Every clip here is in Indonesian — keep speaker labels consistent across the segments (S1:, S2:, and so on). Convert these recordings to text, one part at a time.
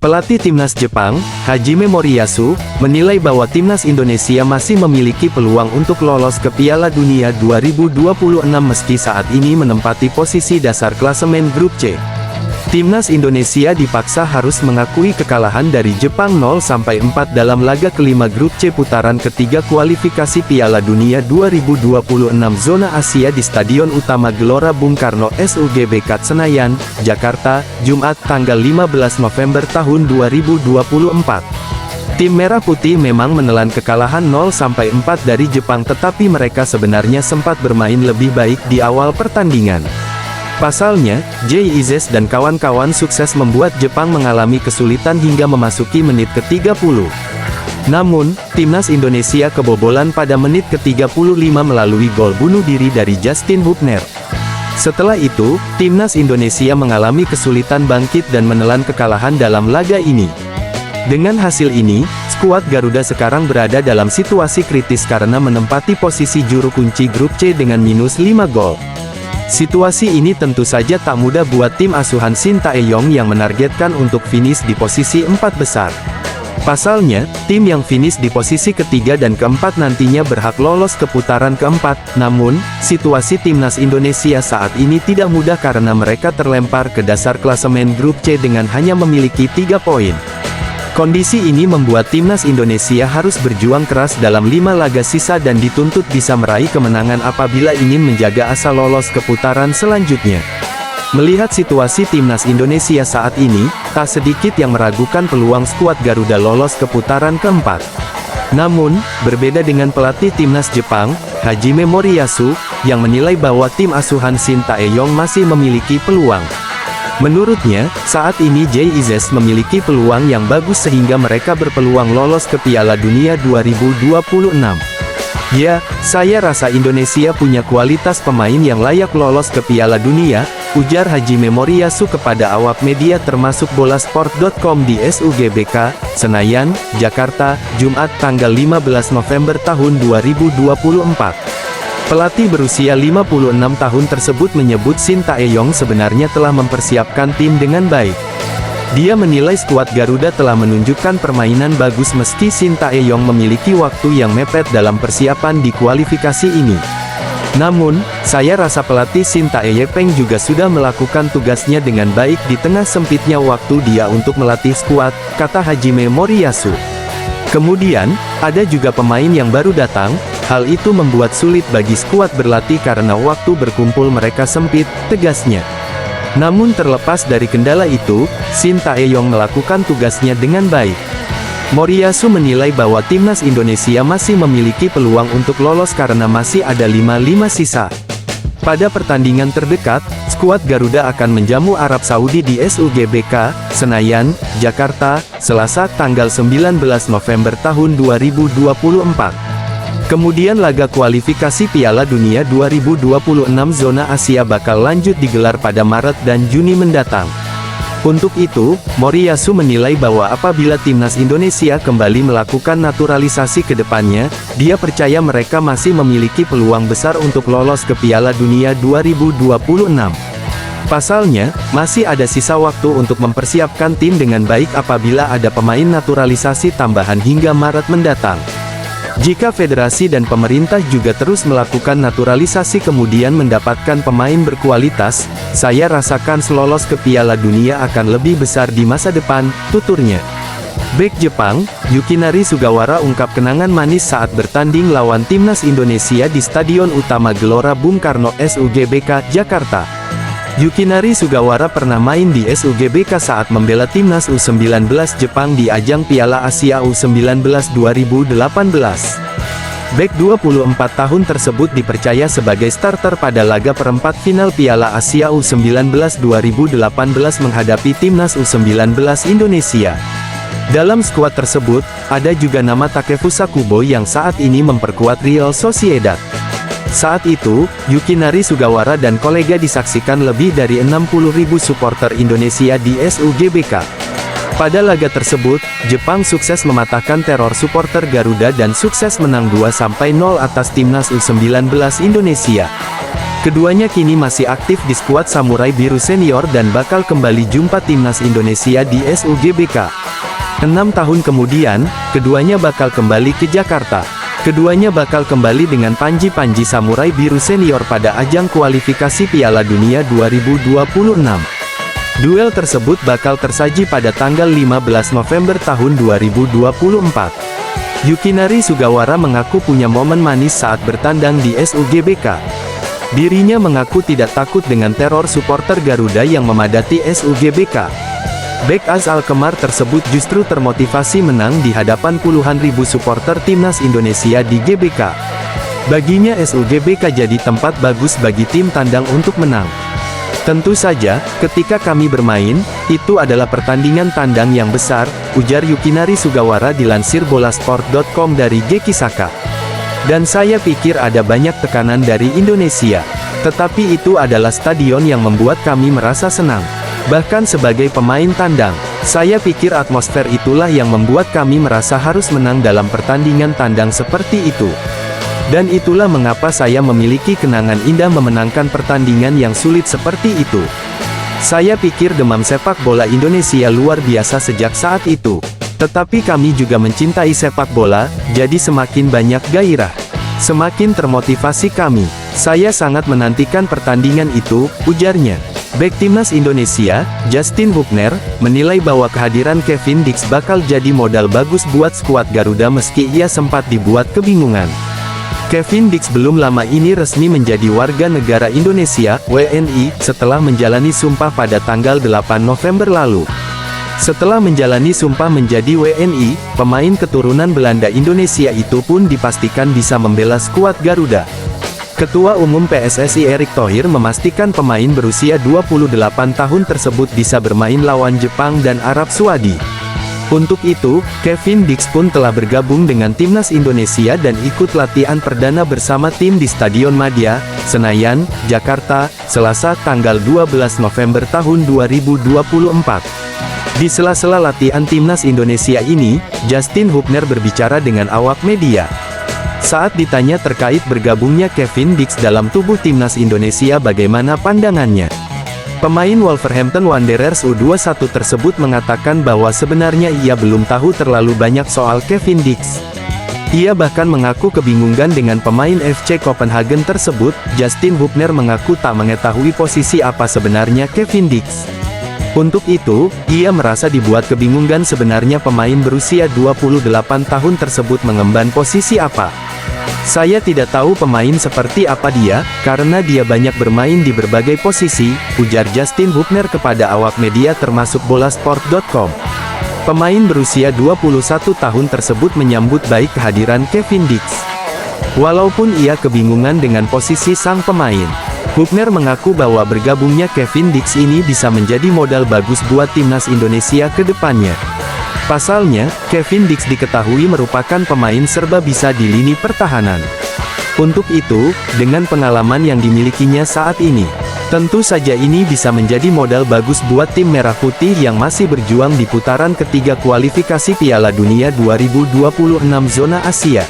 S1: Pelatih Timnas Jepang, Hajime Moriyasu, menilai bahwa Timnas Indonesia masih memiliki peluang untuk lolos ke Piala Dunia 2026 meski saat ini menempati posisi dasar klasemen grup C. Timnas Indonesia dipaksa harus mengakui kekalahan dari Jepang 0-4 dalam laga kelima grup C putaran ketiga kualifikasi Piala Dunia 2026 zona Asia di Stadion Utama Gelora Bung Karno SUGBK Senayan, Jakarta, Jumat tanggal 15 November tahun 2024. Tim Merah Putih memang menelan kekalahan 0-4 dari Jepang, tetapi mereka sebenarnya sempat bermain lebih baik di awal pertandingan. Pasalnya, JIZES dan kawan-kawan sukses membuat Jepang mengalami kesulitan hingga memasuki menit ke-30. Namun, Timnas Indonesia kebobolan pada menit ke-35 melalui gol bunuh diri dari Justin Hubner. Setelah itu, Timnas Indonesia mengalami kesulitan bangkit dan menelan kekalahan dalam laga ini. Dengan hasil ini, skuad Garuda sekarang berada dalam situasi kritis karena menempati posisi juru kunci grup C dengan minus 5 gol. Situasi ini tentu saja tak mudah buat tim asuhan Shin Tae-yong yang menargetkan untuk finish di posisi 4 besar. Pasalnya, tim yang finish di posisi ketiga dan keempat nantinya berhak lolos ke putaran keempat. Namun, situasi Timnas Indonesia saat ini tidak mudah karena mereka terlempar ke dasar klasemen grup C dengan hanya memiliki 3 poin. Kondisi ini membuat Timnas Indonesia harus berjuang keras dalam 5 laga sisa dan dituntut bisa meraih kemenangan apabila ingin menjaga asa lolos ke putaran selanjutnya. Melihat situasi Timnas Indonesia saat ini, tak sedikit yang meragukan peluang skuad Garuda lolos ke putaran keempat. Namun, berbeda dengan pelatih Timnas Jepang, Hajime Moriyasu, yang menilai bahwa tim asuhan Shin Tae-yong masih memiliki peluang. Menurutnya, saat ini JIZES memiliki peluang yang bagus sehingga mereka berpeluang lolos ke Piala Dunia 2026. Ya, saya rasa Indonesia punya kualitas pemain yang layak lolos ke Piala Dunia, ujar Hajime Moriyasu kepada awak media termasuk Bolasport.com di SUGBK, Senayan, Jakarta, Jumat tanggal 15 November tahun 2024. Pelatih berusia 56 tahun tersebut menyebut Shin Tae-yong sebenarnya telah mempersiapkan tim dengan baik. Dia menilai skuad Garuda telah menunjukkan permainan bagus meski Shin Tae-yong memiliki waktu yang mepet dalam persiapan di kualifikasi ini. Namun, saya rasa pelatih Shin Tae-yong juga sudah melakukan tugasnya dengan baik di tengah sempitnya waktu dia untuk melatih skuad, kata Hajime Moriyasu. Kemudian, ada juga pemain yang baru datang. Hal itu membuat sulit bagi skuad berlatih karena waktu berkumpul mereka sempit, tegasnya. Namun terlepas dari kendala itu, Shin Tae-yong melakukan tugasnya dengan baik. Moriyasu menilai bahwa Timnas Indonesia masih memiliki peluang untuk lolos karena masih ada 5 sisa. Pada pertandingan terdekat, skuad Garuda akan menjamu Arab Saudi di SUGBK, Senayan, Jakarta, Selasa tanggal 19 November tahun 2024. Kemudian laga kualifikasi Piala Dunia 2026 zona Asia bakal lanjut digelar pada Maret dan Juni mendatang. Untuk itu, Moriyasu menilai bahwa apabila Timnas Indonesia kembali melakukan naturalisasi ke depannya, dia percaya mereka masih memiliki peluang besar untuk lolos ke Piala Dunia 2026. Pasalnya, masih ada sisa waktu untuk mempersiapkan tim dengan baik apabila ada pemain naturalisasi tambahan hingga Maret mendatang. Jika federasi dan pemerintah juga terus melakukan naturalisasi kemudian mendapatkan pemain berkualitas, saya rasakan lolos ke Piala Dunia akan lebih besar di masa depan, tuturnya. Bek Jepang, Yukinari Sugawara ungkap kenangan manis saat bertanding lawan Timnas Indonesia di Stadion Utama Gelora Bung Karno SUGBK, Jakarta. Yukinari Sugawara pernah main di SUGBK saat membela Timnas U19 Jepang di ajang Piala Asia U19 2018. Bek 24 tahun tersebut dipercaya sebagai starter pada laga perempat final Piala Asia U19 2018 menghadapi Timnas U19 Indonesia. Dalam skuad tersebut, ada juga nama Takefusa Kubo yang saat ini memperkuat Real Sociedad. Saat itu, Yukinari Sugawara dan kolega disaksikan lebih dari 60.000 supporter Indonesia di SUGBK. Pada laga tersebut, Jepang sukses mematahkan teror supporter Garuda dan sukses menang 2-0 atas Timnas U19 Indonesia. Keduanya kini masih aktif di skuad Samurai Biru Senior dan bakal kembali jumpa timnas Indonesia di SUGBK. 6 tahun kemudian, keduanya bakal kembali ke Jakarta. Keduanya bakal kembali dengan Panji Samurai Biru Senior pada ajang kualifikasi Piala Dunia 2026. Duel tersebut bakal tersaji pada tanggal 15 November tahun 2024. Yukinari Sugawara mengaku punya momen manis saat bertandang di SUGBK. Dirinya mengaku tidak takut dengan teror supporter Garuda yang memadati SUGBK. Bek Az Alkemar tersebut justru termotivasi menang di hadapan puluhan ribu supporter timnas Indonesia di GBK. Baginya SUGBK jadi tempat bagus bagi tim tandang untuk menang. Tentu saja, ketika kami bermain, itu adalah pertandingan tandang yang besar, ujar Yukinari Sugawara dilansir bolasport.com dari Geki Saka. Dan saya pikir ada banyak tekanan dari Indonesia. Tetapi itu adalah stadion yang membuat kami merasa senang. Bahkan sebagai pemain tandang, saya pikir atmosfer itulah yang membuat kami merasa harus menang dalam pertandingan tandang seperti itu. Dan itulah mengapa saya memiliki kenangan indah memenangkan pertandingan yang sulit seperti itu. Saya pikir demam sepak bola Indonesia luar biasa sejak saat itu. Tetapi kami juga mencintai sepak bola, jadi semakin banyak gairah. Semakin termotivasi kami. Saya sangat menantikan pertandingan itu, ujarnya. Bek timnas Indonesia, Justin Hubner, menilai bahwa kehadiran Kevin Dix bakal jadi modal bagus buat skuad Garuda meski ia sempat dibuat kebingungan. Kevin Dix belum lama ini resmi menjadi warga negara Indonesia, WNI, setelah menjalani sumpah pada tanggal 8 November lalu. Setelah menjalani sumpah menjadi WNI, pemain keturunan Belanda Indonesia itu pun dipastikan bisa membela skuad Garuda. Ketua Umum PSSI Erick Thohir memastikan pemain berusia 28 tahun tersebut bisa bermain lawan Jepang dan Arab Saudi. Untuk itu, Kevin Dix pun telah bergabung dengan timnas Indonesia dan ikut latihan perdana bersama tim di Stadion Madia, Senayan, Jakarta, Selasa tanggal 12 November tahun 2024. Di sela-sela latihan timnas Indonesia ini, Justin Hubner berbicara dengan awak media. Saat ditanya terkait bergabungnya Kevin Dix dalam tubuh timnas Indonesia bagaimana pandangannya. Pemain Wolverhampton Wanderers U21 tersebut mengatakan bahwa sebenarnya ia belum tahu terlalu banyak soal Kevin Dix. Ia bahkan mengaku kebingungan dengan pemain FC Copenhagen tersebut. Justin Hubner mengaku tak mengetahui posisi apa sebenarnya Kevin Dix. Untuk itu, ia merasa dibuat kebingungan sebenarnya pemain berusia 28 tahun tersebut mengemban posisi apa. Saya tidak tahu pemain seperti apa dia, karena dia banyak bermain di berbagai posisi, ujar Justin Hubner kepada awak media termasuk bolasport.com. Pemain berusia 21 tahun tersebut menyambut baik kehadiran Kevin Dix. Walaupun ia kebingungan dengan posisi sang pemain, Hubner mengaku bahwa bergabungnya Kevin Dix ini bisa menjadi modal bagus buat timnas Indonesia ke depannya. Pasalnya, Kevin Dix diketahui merupakan pemain serba bisa di lini pertahanan. Untuk itu, dengan pengalaman yang dimilikinya saat ini, tentu saja ini bisa menjadi modal bagus buat tim Merah Putih yang masih berjuang di putaran ketiga kualifikasi Piala Dunia 2026 zona Asia.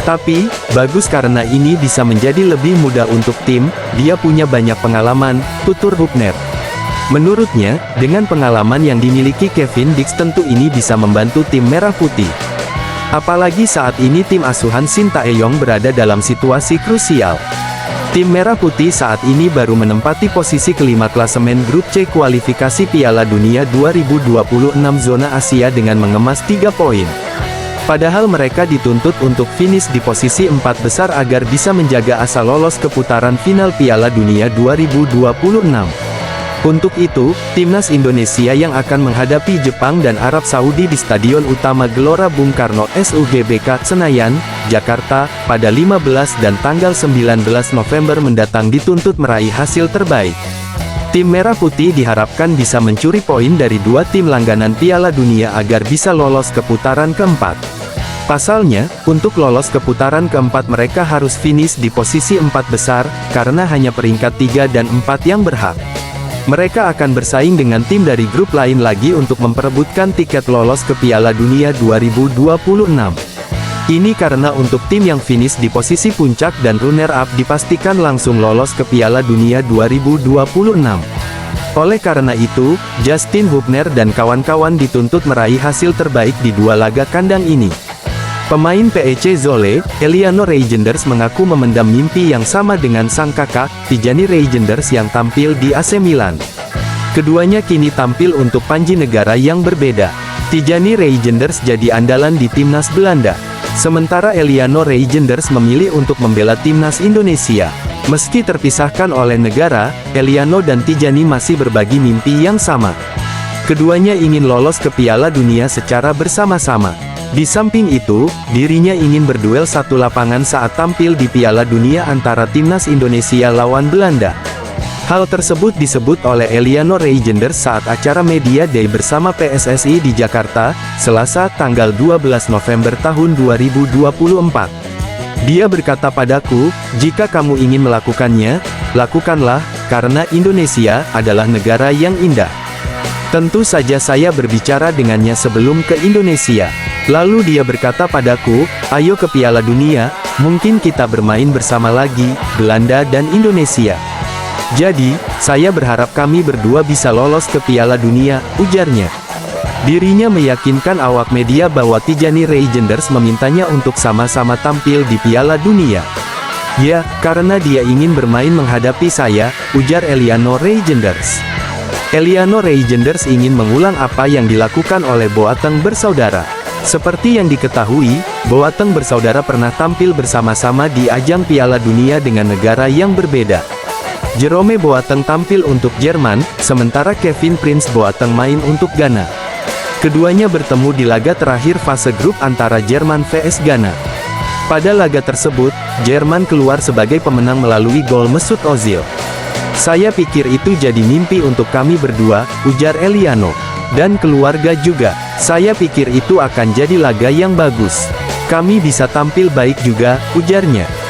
S1: Tapi, bagus karena ini bisa menjadi lebih mudah untuk tim, dia punya banyak pengalaman, tutur Hubner. Menurutnya, dengan pengalaman yang dimiliki Kevin Dix tentu ini bisa membantu tim Merah Putih. Apalagi saat ini tim asuhan Shin Tae-yong berada dalam situasi krusial. Tim Merah Putih saat ini baru menempati posisi kelima klasemen grup C kualifikasi Piala Dunia 2026 zona Asia dengan mengemas 3 poin. Padahal mereka dituntut untuk finish di posisi 4 besar agar bisa menjaga asa lolos ke putaran final Piala Dunia 2026. Untuk itu, timnas Indonesia yang akan menghadapi Jepang dan Arab Saudi di Stadion Utama Gelora Bung Karno SUGBK Senayan, Jakarta, pada 15 dan tanggal 19 November mendatang dituntut meraih hasil terbaik. Tim Merah Putih diharapkan bisa mencuri poin dari dua tim langganan Piala Dunia agar bisa lolos ke putaran keempat. Pasalnya, untuk lolos ke putaran keempat mereka harus finish di posisi 4 besar, karena hanya peringkat 3 dan 4 yang berhak. Mereka akan bersaing dengan tim dari grup lain lagi untuk memperebutkan tiket lolos ke Piala Dunia 2026. Ini karena untuk tim yang finish di posisi puncak dan runner-up dipastikan langsung lolos ke Piala Dunia 2026. Oleh karena itu, Justin Hubner dan kawan-kawan dituntut meraih hasil terbaik di dua laga kandang ini. Pemain PEC Zwolle, Eliano Reijnders mengaku memendam mimpi yang sama dengan sang kakak, Tijani Reijnders yang tampil di AC Milan. Keduanya kini tampil untuk panji negara yang berbeda. Tijani Reijnders jadi andalan di timnas Belanda. Sementara Eliano Reijnders memilih untuk membela timnas Indonesia. Meski terpisahkan oleh negara, Eliano dan Tijani masih berbagi mimpi yang sama. Keduanya ingin lolos ke Piala Dunia secara bersama-sama. Di samping itu, dirinya ingin berduel satu lapangan saat tampil di Piala Dunia antara timnas Indonesia lawan Belanda. Hal tersebut disebut oleh Eliano Reijnders saat acara Media Day bersama PSSI di Jakarta, Selasa, tanggal 12 November tahun 2024. Dia berkata padaku, "Jika kamu ingin melakukannya, lakukanlah, karena Indonesia adalah negara yang indah." Tentu saja saya berbicara dengannya sebelum ke Indonesia. Lalu dia berkata padaku, "Ayo ke Piala Dunia, mungkin kita bermain bersama lagi, Belanda dan Indonesia." Jadi, saya berharap kami berdua bisa lolos ke Piala Dunia, ujarnya. Dirinya meyakinkan awak media bahwa Tijani Reijnders memintanya untuk sama-sama tampil di Piala Dunia. "Ya, karena dia ingin bermain menghadapi saya," ujar Eliano Reijnders. Eliano Reijnders ingin mengulang apa yang dilakukan oleh Boateng bersaudara. Seperti yang diketahui, Boateng bersaudara pernah tampil bersama-sama di ajang Piala Dunia dengan negara yang berbeda. Jerome Boateng tampil untuk Jerman, sementara Kevin Prince Boateng main untuk Ghana. Keduanya bertemu di laga terakhir fase grup antara Jerman vs Ghana. Pada laga tersebut, Jerman keluar sebagai pemenang melalui gol Mesut Ozil. "Saya pikir itu jadi mimpi untuk kami berdua," ujar Eliano. "Dan keluarga juga. Saya pikir itu akan jadi laga yang bagus. Kami bisa tampil baik juga," ujarnya.